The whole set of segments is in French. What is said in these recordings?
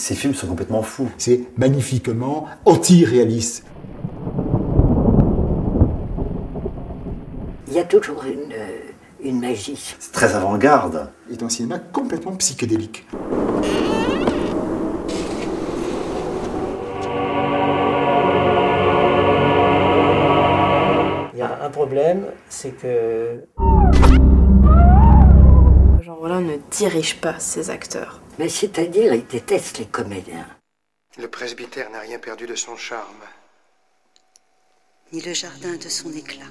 Ces films sont complètement fous. C'est magnifiquement anti-réaliste. Il y a toujours une magie. C'est très avant-garde. C'est un cinéma complètement psychédélique. Il y a un problème, c'est que Jean Rollin ne dirige pas ses acteurs. Mais c'est-à-dire, il déteste les comédiens. Le presbytère n'a rien perdu de son charme. Ni le jardin de son éclat.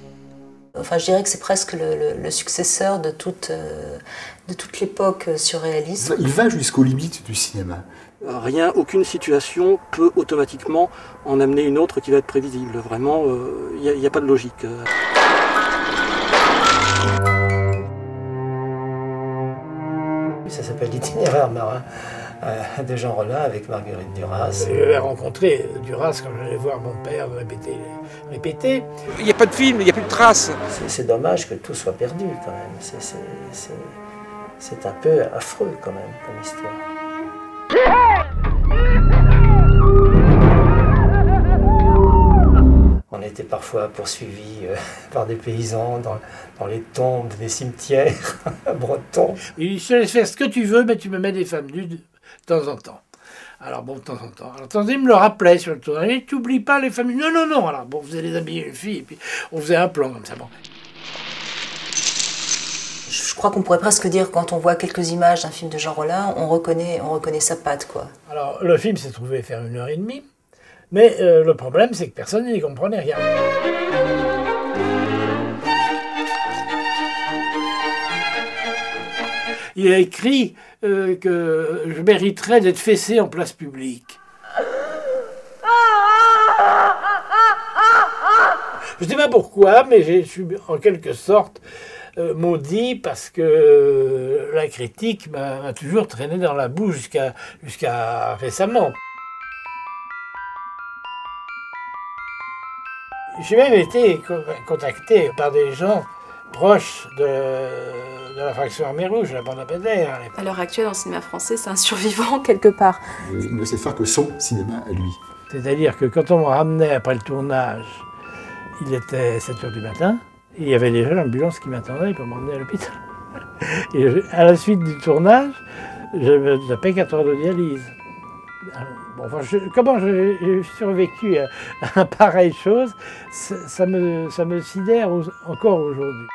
Enfin, je dirais que c'est presque le successeur de toute l'époque surréaliste. Il va jusqu'aux limites du cinéma. Rien, aucune situation peut automatiquement en amener une autre qui va être prévisible. Vraiment, il n'y a pas de logique. ça s'appelle l'itinéraire marin de Jean Rollin avec Marguerite Duras. J'avais rencontré Duras quand j'allais voir mon père répéter. Il n'y a pas de film, il n'y a plus de traces. C'est dommage que tout soit perdu quand même. C'est un peu affreux quand même comme histoire. On était parfois poursuivis par des paysans dans les tombes des cimetières bretons. Il dit, je te laisse faire ce que tu veux, mais tu me mets des femmes nues de temps en temps. Alors bon, de temps en temps. Alors attendez, il me le rappelait sur le tournage. Tu n'oublies pas les femmes nues. Non, non, non. Alors bon, on faisait déshabiller une fille, et puis on faisait un plan comme ça. Bon. Je crois qu'on pourrait presque dire, quand on voit quelques images d'un film de Jean Rollin, on reconnaît sa patte, quoi. Alors, le film s'est trouvé faire 1h30, mais le problème, c'est que personne n'y comprenait rien. Il a écrit que je mériterais d'être fessé en place publique. Je ne sais pas pourquoi, mais je suis en quelque sorte maudit parce que la critique m'a toujours traîné dans la boue jusqu'à récemment. J'ai même été contacté par des gens proches de la fraction Armée Rouge, la bande à Bébert. À l'heure actuelle, dans le cinéma français, c'est un survivant quelque part. Il ne sait faire que son cinéma à lui. C'est-à-dire que quand on me ramenait après le tournage, il était 7h du matin, et il y avait déjà l'ambulance qui m'attendait pour m'emmener à l'hôpital. Et à la suite du tournage, je me tapais 4 heures de dialyse. Bon, enfin, comment j'ai survécu à pareille chose, ça me sidère encore aujourd'hui.